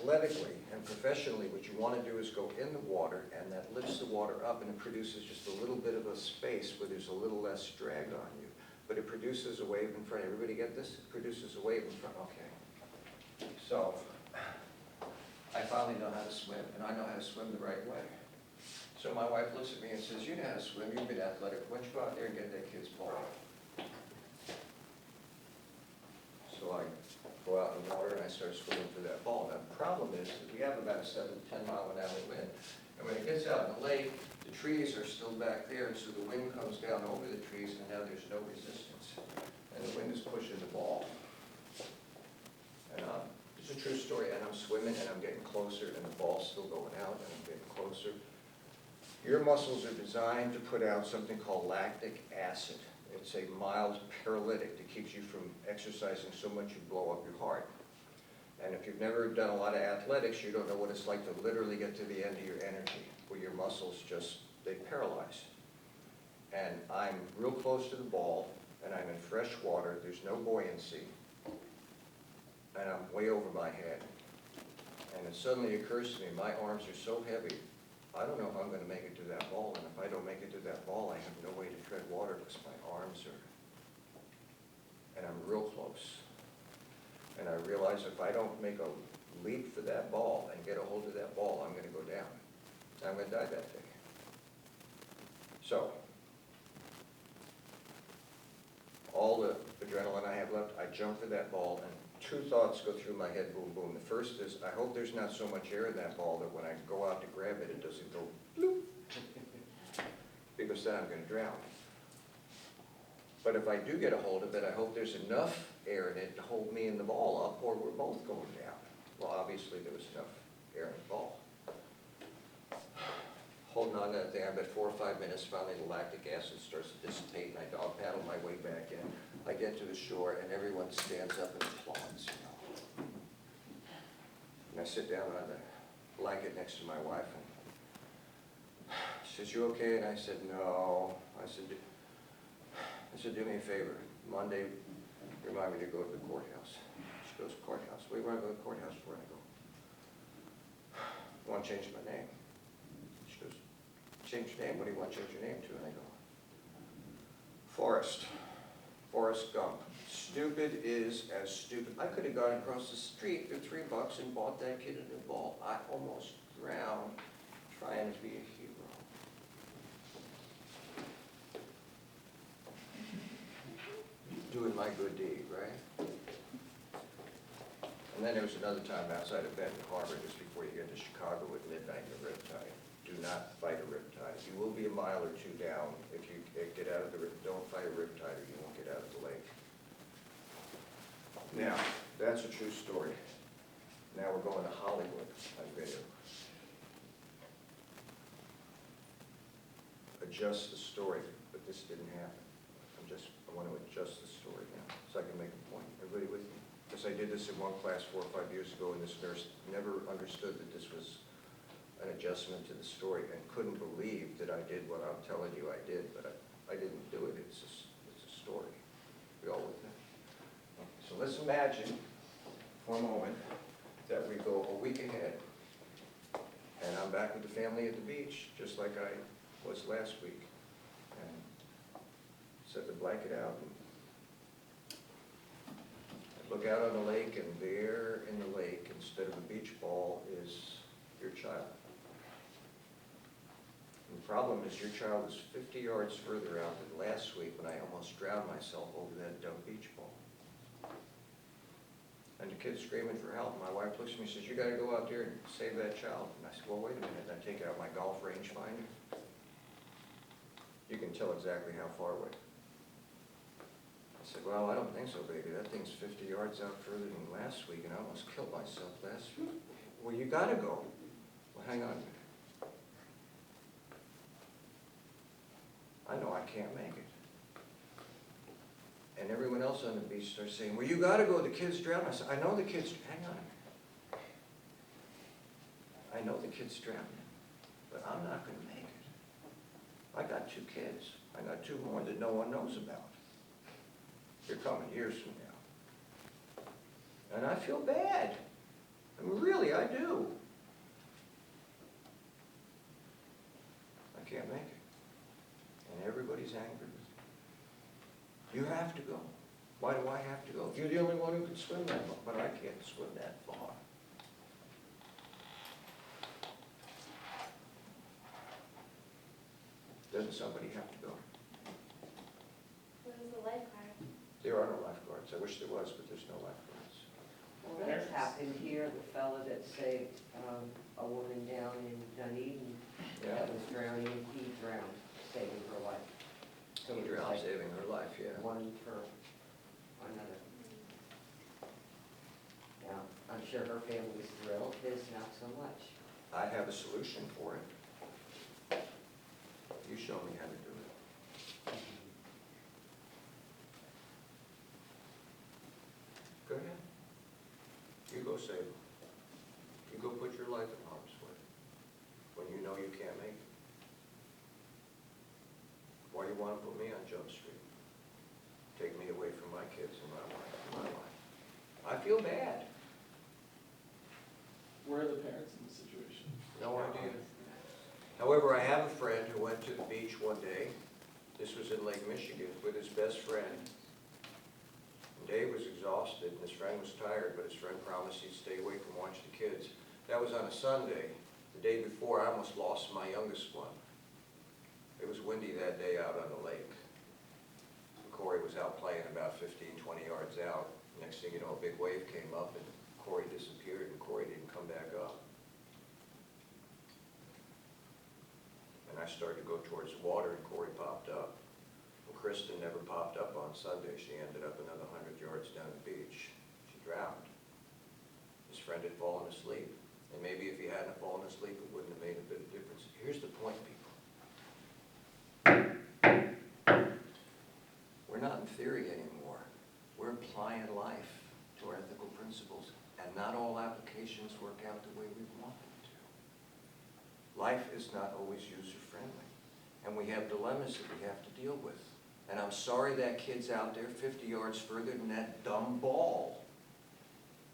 athletically and professionally, what you want to do is go in the water, and that lifts the water up, and it produces just a little bit of a space where there's a little less drag on you. But it produces a wave in front. Everybody get this? It produces a wave in front. Okay. So I finally know how to swim, and I know how to swim the right way. So my wife looks at me and says, you know how to swim, you've been athletic. Why don't you go out there and get that kid's ball? So I go out in the water and I start swimming for that ball. Now the problem is that we have about a 7 to 10 mile an hour wind. And when it gets out in the lake, the trees are still back there, and so the wind comes down over the trees, and now there's no resistance. And the wind is pushing the ball. And it's a true story, and I'm swimming, and I'm getting closer, and the ball's still going out, and I'm getting closer. Your muscles are designed to put out something called lactic acid. It's a mild paralytic that keeps you from exercising so much you blow up your heart. And if you've never done a lot of athletics, you don't know what it's like to literally get to the end of your energy, where your muscles just, they paralyze. And I'm real close to the ball, and I'm in fresh water, there's no buoyancy, and I'm way over my head. And it suddenly occurs to me, my arms are so heavy, I don't know if I'm going to make it to that ball, and if I don't make it to that ball, I have no way to tread water because my arms are, and I'm real close. And I realize if I don't make a leap for that ball and get a hold of that ball, I'm going to go down. I'm going to die that day. So, all the adrenaline I have left, I jump for that ball, and two thoughts go through my head, boom, boom. The first is, I hope there's not so much air in that ball that when I go out to grab it, it doesn't go bloop, because then I'm going to drown. But if I do get a hold of it, I hope there's enough air in it to hold me and the ball up, or we're both going down. Well, obviously there was enough air in the ball. Holding on to that thing, I bet 4 or 5 minutes, finally the lactic acid starts to dissipate, and I dog paddle my way back in. I get to the shore, and everyone stands up and applauds, you know. And I sit down on the blanket next to my wife, and she says, you okay? And I said, no. I said, do me a favor. Monday, remind me to go to the courthouse. She goes, courthouse? What do you want to go to the courthouse for? I go, I want to change my name. She goes, change your name? What do you want to change your name to? And I go, Forrest Gump. Stupid is as stupid. I could have gone across the street for $3 and bought that kid a new ball. I almost drowned trying to be a hero. Doing my good deed, right? And then there was another time outside of Benton Harbor, just before you get to Chicago at midnight in the riptide. Do not fight a riptide. You will be a mile or two down if you get out of the riptide. Don't fight a riptide or you won't get out of the lake. Now, that's a true story. Now we're going to Hollywood on video. Adjust the story, but this didn't happen. I want to adjust the story now, so I can make a point. Everybody with me? Because I did this in one class 4 or 5 years ago, and this nurse never understood that this was an adjustment to the story, and couldn't believe that I did what I'm telling you I did, but I didn't do it. It's a story. We all with me? So let's imagine for a moment that we go a week ahead, and I'm back with the family at the beach, just like I was last week. Set the blanket out and look out on the lake, and there in the lake, instead of a beach ball, is your child. And the problem is your child is 50 yards further out than last week when I almost drowned myself over that dumb beach ball. And the kid's screaming for help. My wife looks at me and says, you got to go out there and save that child. And I said, well, wait a minute. And I take out my golf rangefinder. You can tell exactly how far away. I said, well, I don't think so, baby. That thing's 50 yards out further than last week, and I almost killed myself last week. Well, you got to go. Well, hang on a minute. I know I can't make it. And everyone else on the beach starts saying, well, you got to go. The kid's drowning. I said, I know the kid's, hang on a minute. I know the kid's drowning, but I'm not going to make it. I got 2 kids. I got 2 more that no one knows about. They're coming years from now. And I feel bad. I mean, really, I do. I can't make it. And everybody's angry with me. You have to go. Why do I have to go? You're the only one who can swim that far, but I can't swim that far. Doesn't somebody have to go? What is a lifeguard? There are no lifeguards. I wish there was, but there's no lifeguards. Well, that's happened here, the fella that saved a woman down in Dunedin Yeah. that was drowning, he drowned, saving her life. So He it was drowned, like saving her life, yeah. one for another. Now, I'm sure her family's thrilled, his not so much. I have a solution for it. You show me how to do it. Go ahead. You go save them. You go put your life in harm's way when you know you can't make it. Why do you want to put me on Jump Street? Take me away from my kids and my life. I feel bad. Where are the parents in this situation? No idea. However, I have a friend who went to the beach one day, this was in Lake Michigan, with his best friend. And Dave was exhausted, and his friend was tired, but his friend promised he'd stay awake and watch the kids. That was on a Sunday. The day before, I almost lost my youngest one. It was windy that day out on the lake. Corey was out playing about 15, 20 yards out. Next thing you know, a big wave came up, and Corey disappeared, and Corey didn't come back up. And I started to go towards the water, and Corey popped up. Well, Kristen never popped up on Sunday. She ended up another 100 yards down the beach. She drowned. His friend had fallen asleep. And maybe if he hadn't fallen asleep, it wouldn't have made a bit of difference. Here's the point, people. We're not in theory anymore. We're applying life to our ethical principles, and not all applications work out the way we want them to. Life is not always user-friendly, and we have dilemmas that we have to deal with. And I'm sorry that kid's out there 50 yards further than that dumb ball.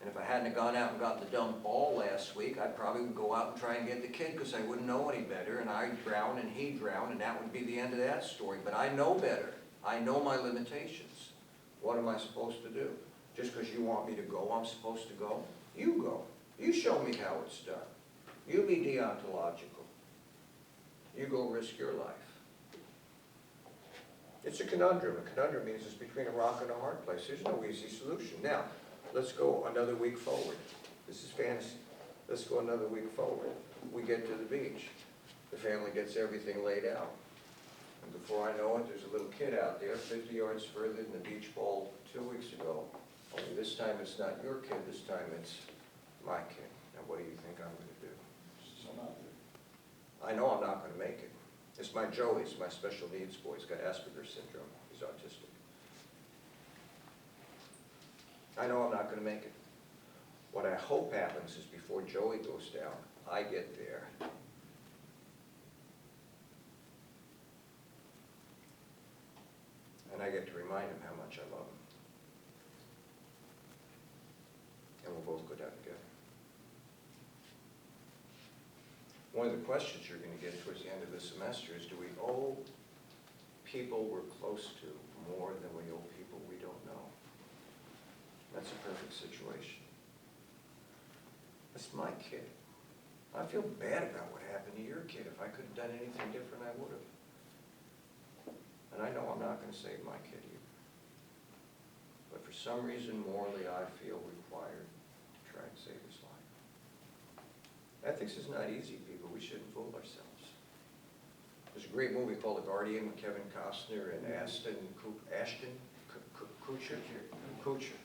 And if I hadn't have gone out and got the dumb ball last week, I probably would go out and try and get the kid because I wouldn't know any better, and I'd drown and he'd drown, and that would be the end of that story. But I know better. I know my limitations. What am I supposed to do? Just because you want me to go, I'm supposed to go? You go. You show me how it's done. You be deontological. You go risk your life. It's a conundrum. A conundrum means it's between a rock and a hard place. There's no easy solution. Now, let's go another week forward. This is fantasy. Let's go another week forward. We get to the beach. The family gets everything laid out. And before I know it, there's a little kid out there 50 yards further than the beach ball 2 weeks ago. Only this time it's not your kid, this time it's my kid. Now what do you think I'm going to do? So not there. I know I'm not going to make it. It's my Joey, it's my special needs boy. He's got Asperger's syndrome. He's autistic. I know I'm not going to make it. What I hope happens is before Joey goes down, I get there. And I get to remind him how much I love him. And we'll both go down together. One of the questions you're going to get towards the end of the semester is, do we owe people we're close to more than we owe people we don't know? That's a perfect situation. That's my kid. I feel bad about what happened to your kid. If I could have done anything different, I would have. And I know I'm not going to save my kid either. But for some reason, morally, I feel required to try and save his life. Ethics is not easy, people. We shouldn't fool ourselves. There's a great movie called The Guardian with Kevin Costner and Ashton Kutcher.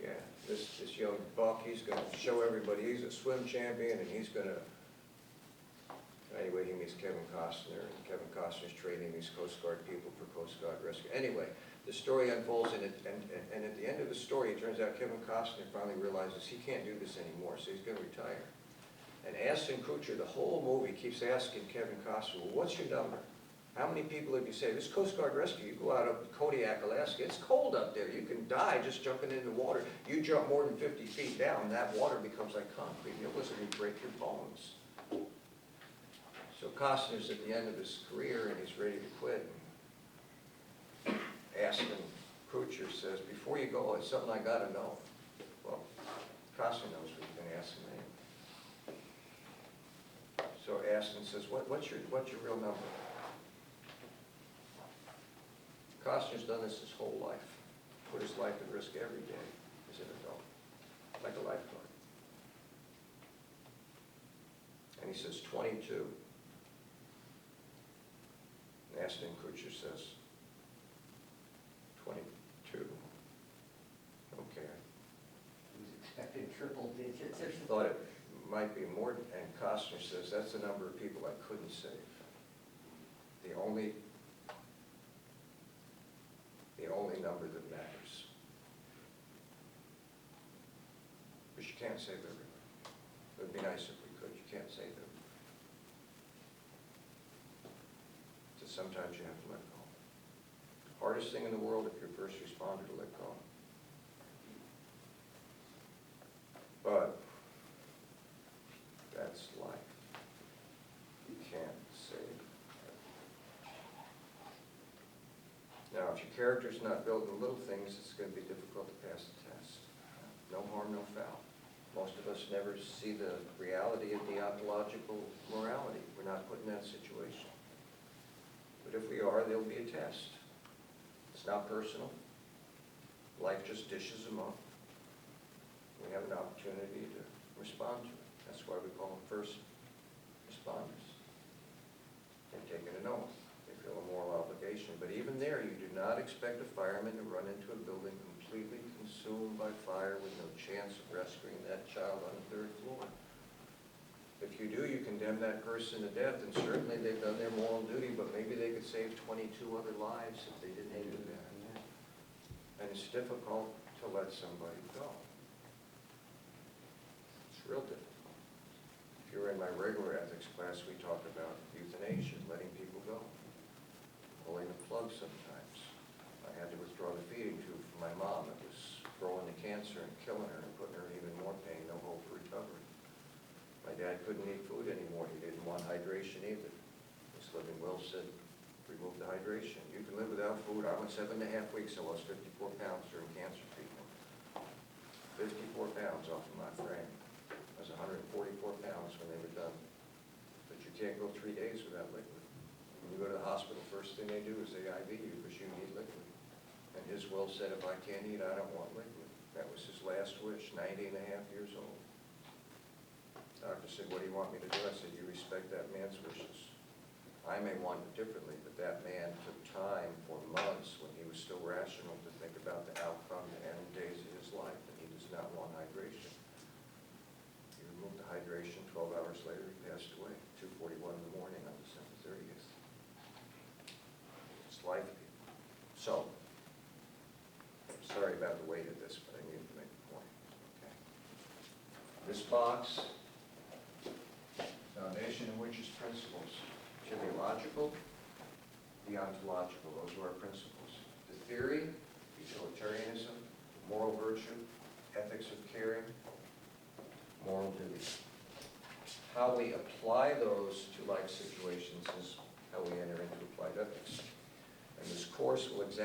Yeah, this young buck, he's going to show everybody he's a swim champion, and he's going to. Anyway, he meets Kevin Costner, and Kevin Costner's training these Coast Guard people for Coast Guard rescue. Anyway, the story unfolds, and at the end of the story, it turns out Kevin Costner finally realizes he can't do this anymore, so he's going to retire. And Ashton Kutcher, the whole movie, keeps asking Kevin Costner, well, what's your number? How many people have you say, this Coast Guard rescue, you go out of Kodiak, Alaska, it's cold up there, you can die just jumping into water. You jump more than 50 feet down, that water becomes like concrete, you'll literally break your bones. So Costner's at the end of his career and he's ready to quit. Aston Kutcher says, before you go, it's something I gotta know. Well, Costner knows what he's gonna ask him anyway. So Aston says, what's your real number? Costner's done this his whole life, put his life at risk every day as an adult, like a lifeguard. And he says 22. And Aston Kutcher says 22. Okay. He was expecting triple digits or something. Thought it might be more, and Costner says that's the number of people I couldn't save. The only number that matters. Because you can't save everybody. It would be nice if we could, you can't save everybody. So sometimes you have to let go. Hardest thing in the world if you're a first responder to let go. But that's life. You can't save. Now, if your character's not built in little things, it's going to be difficult to pass the test. No harm, no foul. Most of us never see the reality of deontological morality. We're not put in that situation. But if we are, there'll be a test. It's not personal. Life just dishes them up. We have an opportunity to respond to it. That's why we call them first responders. They've taken an oath. They feel a moral obligation. But even there, you do not expect a fireman to run into a building completely consumed by fire with no chance of rescuing that child on the 3rd floor. If you do, you condemn that person to death, and certainly they've done their moral duty, but maybe they could save 22 other lives if they didn't do that. And it's difficult to let somebody go. It's real difficult. If you're in my regular ethics class, we talk about euthanasia, letting people go, pulling the plug sometimes. I had to withdraw the feeding tube from my mom. It was growing the cancer and killing her and putting her in even more pain, no hope for recovery. My dad couldn't eat food anymore. He didn't want hydration either. His living will said, remove the hydration. You can live without food. I went 7.5 weeks. I lost 54 pounds during cancer treatment. 54 pounds off of my frame. I was 144 pounds when they were done. But you can't go 3 days without liquid. When you go to the hospital, first thing they do is they IV you because you need liquid. And his will said, if I can't eat, I don't want liquid. That was his last wish, 90.5 years old. Doctor said, what do you want me to do? I said, you respect that man's wishes. I may want it differently, but that man took time for months when he was still rational to think about the outcome and end days of his life, and he does not want hydration. He removed the hydration. 12 hours later, he passed away, 2:41 in the morning on December 30th. It's life, people. So, I'm sorry about the weight of this, but I needed to make a point. Okay. This box, foundation in which is principles. Teleological, deontological, those are our principles. The theory, utilitarianism, moral virtue, ethics of caring, moral duty. How we apply those to life situations is how we enter into applied ethics. And this course will examine